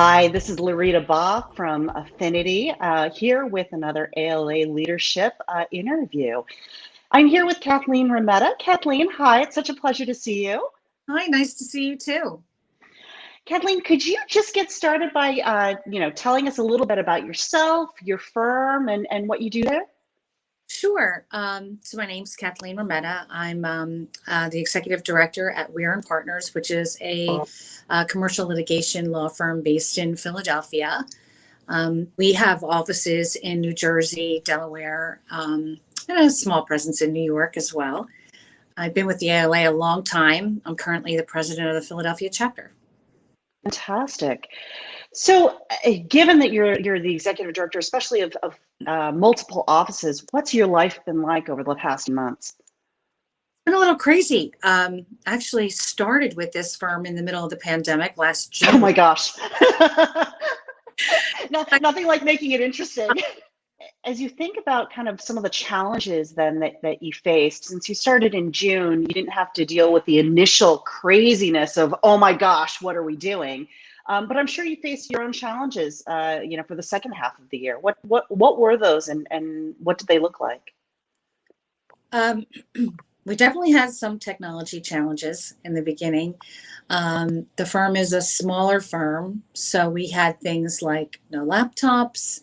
Hi, this is Larita Ba from Affinity, here with another ALA leadership interview. I'm here with Kathleen Remetta. Kathleen, hi, it's such a pleasure to see you. Hi, nice to see you too. Kathleen, could you just get started by, telling us a little bit about yourself, your firm, and what you do there? Sure. So my name's Kathleen Remetta. I'm the executive director at Weir and Partners, which is a commercial litigation law firm based in Philadelphia. We have offices in New Jersey, Delaware, and a small presence in New York as well. I've been with the ALA a long time. I'm currently the president of the Philadelphia chapter. Fantastic. So, given that you're the executive director, especially of multiple offices, what's your life been like over the past months? Been a little crazy. Actually started with this firm in the middle of the pandemic last June. Oh my gosh. Nothing like making it interesting. As you think about kind of some of the challenges then that you faced, since you started in June, you didn't have to deal with the initial craziness of, oh my gosh, what are we doing? But I'm sure you faced your own challenges, for the second half of the year. What were those, and what did they look like? We definitely had some technology challenges in the beginning. The firm is a smaller firm, so we had things like no laptops,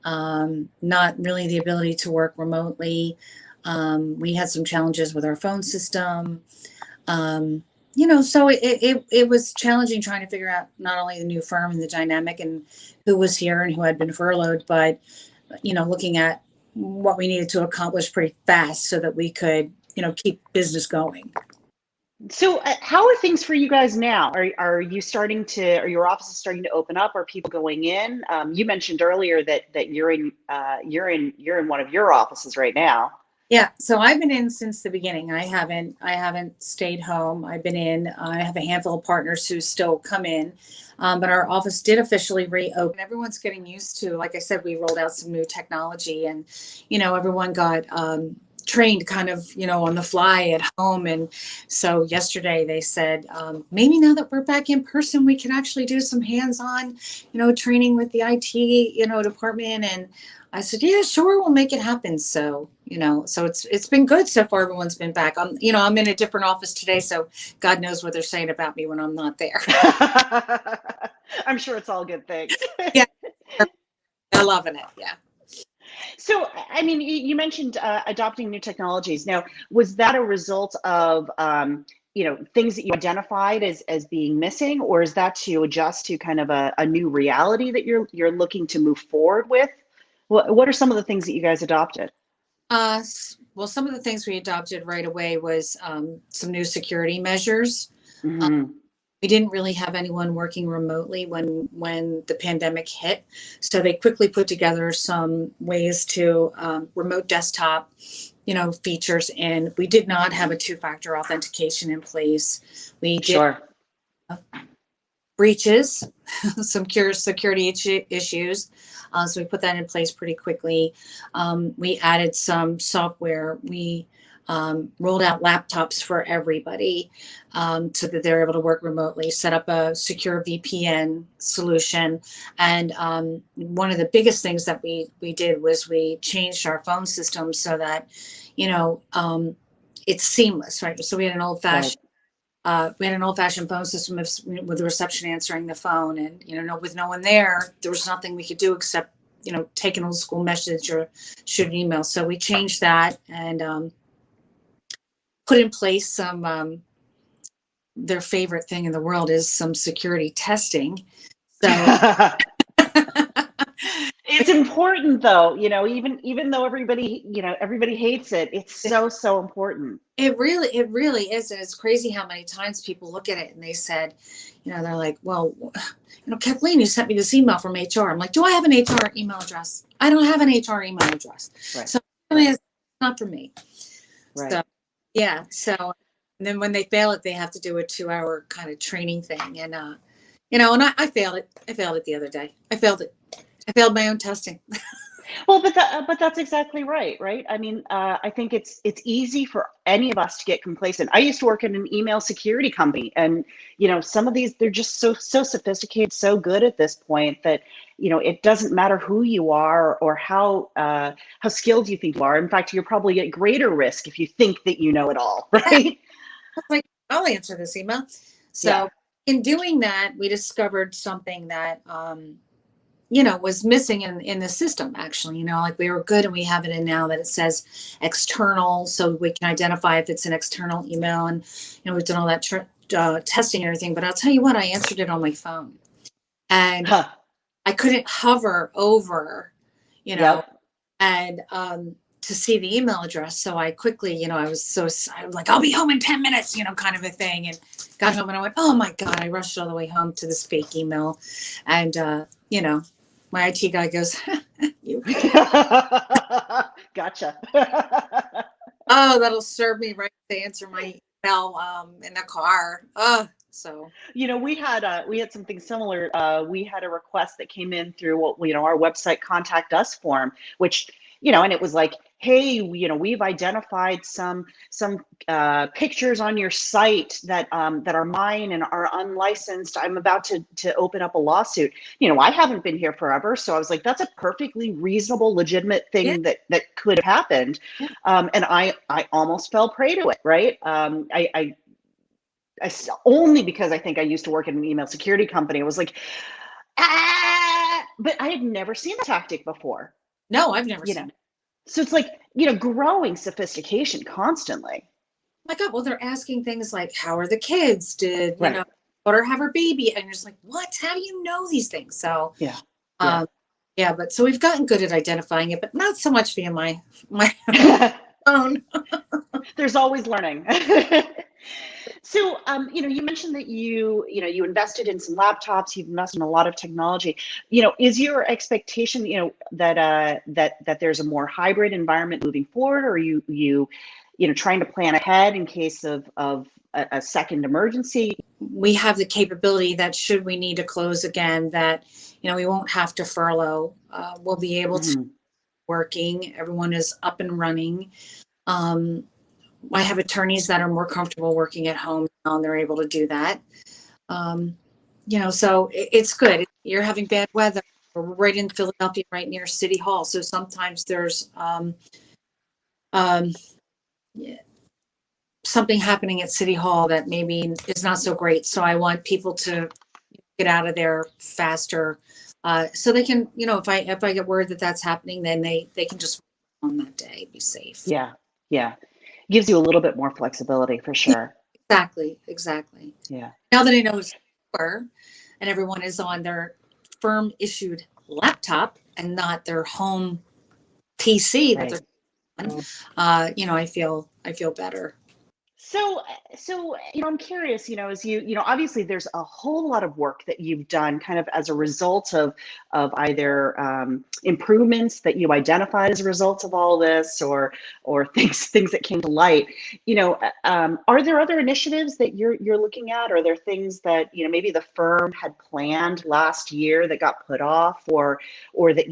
not really the ability to work remotely. We had some challenges with our phone system. So it was challenging trying to figure out not only the new firm and the dynamic and who was here and who had been furloughed, but, looking at what we needed to accomplish pretty fast so that we could, keep business going. So, how are things for you guys now? Are you starting to? Are your offices starting to open up? Are people going in? You mentioned earlier that you're in one of your offices right now. Yeah, so I've been in since the beginning. I haven't stayed home. I've been in. I have a handful of partners who still come in, but our office did officially reopen. Everyone's getting used to, like I said, we rolled out some new technology, and everyone got trained kind of on the fly at home. And so yesterday they said maybe now that we're back in person, we can actually do some hands-on, training with the IT department. And I said, yeah, sure, we'll make it happen. So so it's been good so far. Everyone's been back. I'm in a different office today, so God knows what they're saying about me when I'm not there. I'm sure it's all good things. Yeah, I'm loving it. Yeah. So, I mean, you mentioned adopting new technologies. Now, was that a result of things that you identified as being missing, or is that to adjust to kind of a new reality that you're looking to move forward with? What are some of the things that you guys adopted? Well, some of the things we adopted right away was some new security measures. Mm-hmm. We didn't really have anyone working remotely when the pandemic hit, so they quickly put together some ways to remote desktop features, and we did not have a two-factor authentication in place. We did Sure. breaches, some security issues. So we put that in place pretty quickly. We added some software. We rolled out laptops for everybody so that they're able to work remotely, set up a secure VPN solution. And one of the biggest things that we did was we changed our phone system so that, it's seamless, right? So we had an old-fashioned phone system with the reception answering the phone, and with no one there was nothing we could do except take an old school message or shoot an email. So we changed that and put in place some their favorite thing in the world is some security testing. So it's important, though, even though everybody hates it, it's so important. It really is. And it's crazy how many times people look at it and they said, they're like, well, Kathleen, you sent me this email from HR. I'm like, do I have an HR email address? I don't have an HR email address. Right. So it's not for me. Right. So, yeah. So and then when they fail it, they have to do a 2-hour kind of training thing. And, and I failed it. I failed it the other day. I failed it. I failed my own testing. Well, but that's exactly right, right? I mean, I think it's easy for any of us to get complacent. I used to work in an email security company, and some of these, they're just so sophisticated, so good at this point that it doesn't matter who you are or how skilled you think you are. In fact, you're probably at greater risk if you think that you know it all, Yeah, right? like, I'll answer this email. Yeah. So in doing that, we discovered something that was missing in the system, actually. Like, we were good and we have it in now that it says external, so we can identify if it's an external email. And we've done all that testing and everything. But I'll tell you what, I answered it on my phone, and Huh. I couldn't hover over, you know, Yep. and to see the email address. So I quickly, I was like, I'll be home in 10 minutes, kind of a thing. And got home and I went, oh my God, I rushed all the way home to this fake email. And, my IT guy goes, you, Gotcha. oh, that'll serve me right to answer my email in the car. So We had something similar. We had a request that came in through our website contact us form, which and it was like, hey, we've identified some pictures on your site that are mine and are unlicensed. I'm about to open up a lawsuit. I haven't been here forever, so I was like, that's a perfectly reasonable, legitimate yeah, thing that could have happened, yeah. and I almost fell prey to it. Right? Only because I think I used to work in an email security company. I was like, but I had never seen the tactic before, No, I've never you know. seen it. So it's like, growing sophistication constantly. My God, well, they're asking things like, how are the kids? Did, Right. daughter have her baby? And you're just like, what? How do you know these things? So, Yeah. Yeah. um, yeah, but so we've gotten good at identifying it, but not so much via my phone. There's always learning. So, you mentioned that you invested in some laptops, you've invested in a lot of technology. Is your expectation, that there's a more hybrid environment moving forward, or are you trying to plan ahead in case of a second emergency? We have the capability that should we need to close again, that, we won't have to furlough. We'll be able to Mhm. working. Everyone is up and running. Um, I have attorneys that are more comfortable working at home now, and they're able to do that. Um, so it's good. You're having bad weather. We're right in Philadelphia, right near City Hall. So sometimes there's um, yeah, something happening at City Hall that maybe is not so great. So I want people to get out of there faster, so they can, if I get word that that's happening, then they can just on that day be safe. Yeah. Yeah. Gives you a little bit more flexibility for sure. Exactly. Yeah. Now that I know it's over and everyone is on their firm issued laptop and not their home PC that Right. they're on, I feel better. So, I'm curious, as obviously there's a whole lot of work that you've done kind of as a result of either improvements that you identified as a result of all this, or things that came to light. Are there other initiatives that you're looking at? Are there things that, maybe the firm had planned last year that got put off, or that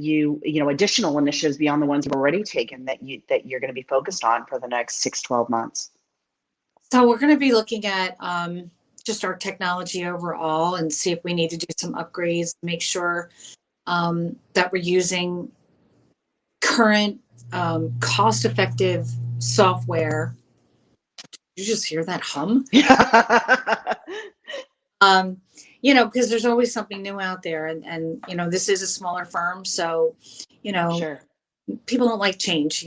additional initiatives beyond the ones you've already taken that you're going to be focused on for the next 6-12 months? So we're going to be looking at just our technology overall and see if we need to do some upgrades, make sure that we're using current cost-effective software. Did you just hear that hum? Um, because there's always something new out there, and this is a smaller firm, so Sure. people don't like change.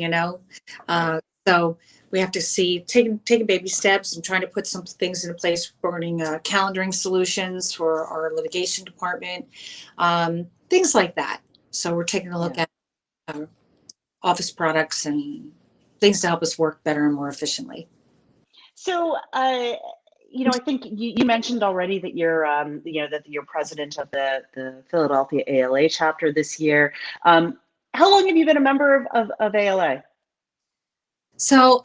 So we have to see taking baby steps and trying to put some things into place regarding calendaring solutions for our litigation department, things like that. So we're taking a look Yeah. at office products and things to help us work better and more efficiently. So, I think you mentioned already that you're president of the Philadelphia ALA chapter this year. How long have you been a member of ALA? So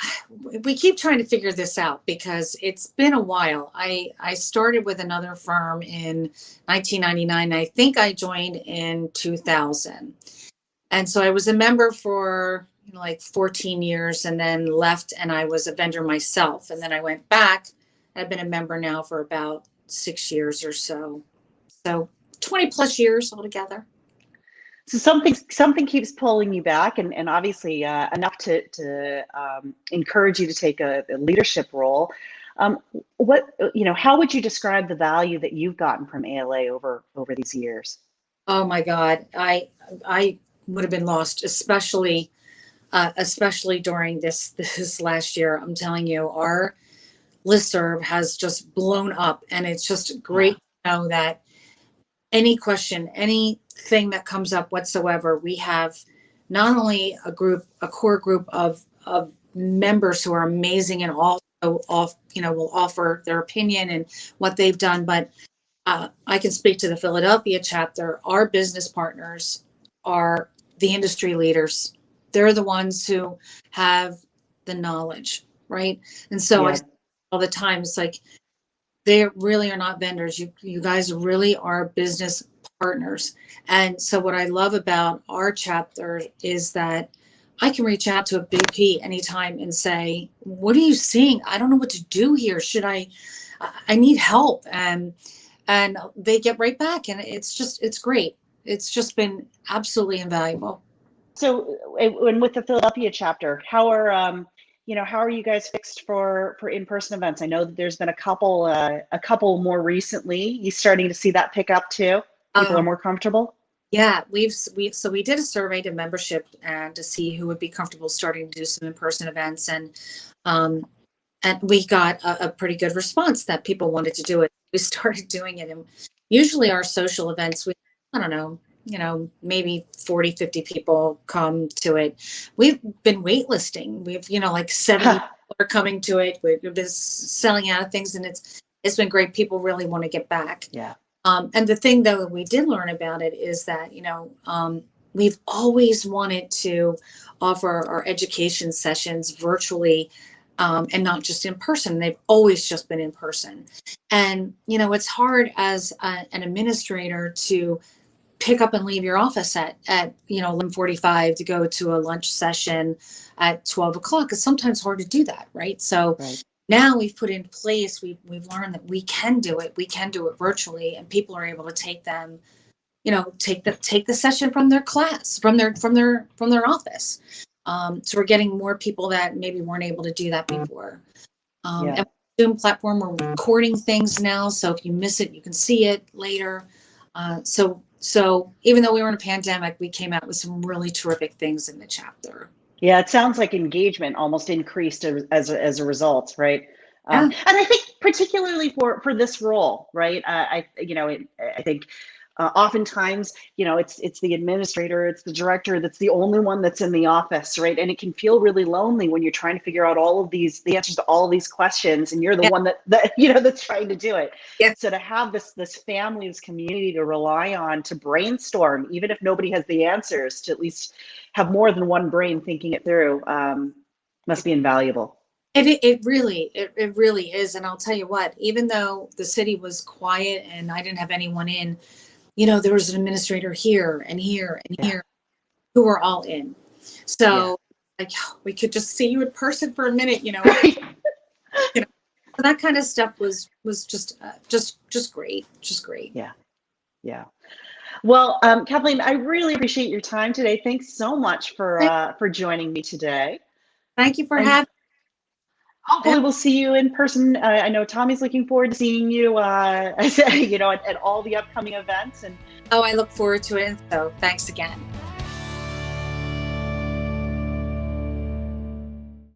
we keep trying to figure this out because it's been a while. I started with another firm in 1999. I think I joined in 2000. And so I was a member for like 14 years and then left, and I was a vendor myself. And then I went back. I've been a member now for about 6 years or so. So 20 plus years altogether. So something keeps pulling you back, and obviously enough to encourage you to take a leadership role. How would you describe the value that you've gotten from ALA over these years? Oh my God, I would have been lost, especially during this last year. I'm telling you, our listserv has just blown up, and it's just great to know that any question, anything that comes up whatsoever, we have not only a core group of members who are amazing and also will offer their opinion and what they've done, but I can speak to the Philadelphia chapter. Our business partners are the industry leaders. They're the ones who have the knowledge, right? And so I all the time, it's like, they really are not vendors. You guys really are business partners. And so what I love about our chapter is that I can reach out to a BP anytime and say, what are you seeing? I don't know what to do here. I need help. And they get right back. And it's great. It's just been absolutely invaluable. So, and with the Philadelphia chapter, how are you guys fixed for in-person events? I know that there's been a couple more recently. You starting to see that pick up too? People are more comfortable? Yeah, we did a survey to membership and to see who would be comfortable starting to do some in-person events, and we got a pretty good response that people wanted to do it. We started doing it, and usually our social events, I don't know, maybe 40, 50 people come to it. We've been waitlisting. We've, like 70 people are coming to it. We've been selling out of things, and it's been great. People really want to get back. Yeah. And the thing though, we did learn about it is that, we've always wanted to offer our education sessions virtually, and not just in person. They've always just been in person. And, it's hard as an administrator to pick up and leave your office at 11:45 to go to a lunch session at 12 o'clock. It's sometimes hard to do that, right? So now we've put in place, we've learned that we can do it. We can do it virtually, and people are able to take them, take the session from their class, from their office. So we're getting more people that maybe weren't able to do that before. And Zoom platform, we're recording things now, so if you miss it, you can see it later. So even though we were in a pandemic, we came out with some really terrific things in the chapter. Yeah, it sounds like engagement almost increased as a result, right? And I think particularly for this role, right? I think oftentimes, it's the administrator, it's the director that's the only one that's in the office, right? And it can feel really lonely when you're trying to figure out the answers to all of these questions, and you're the one that that's trying to do it. So to have this family, this community to rely on to brainstorm, even if nobody has the answers, to at least have more than one brain thinking it through, must be invaluable. It really is. And I'll tell you what, even though the city was quiet and I didn't have anyone in, there was an administrator here and here and here who were all in. So like, we could just see you in person for a minute, So that kind of stuff was just great. Just great. Yeah. Well, Kathleen, I really appreciate your time today. Thanks so much for joining me today. Thank you for having me. Hopefully we'll see you in person. I know Tommy's looking forward to seeing you, at all the upcoming events. And I look forward to it. So thanks again.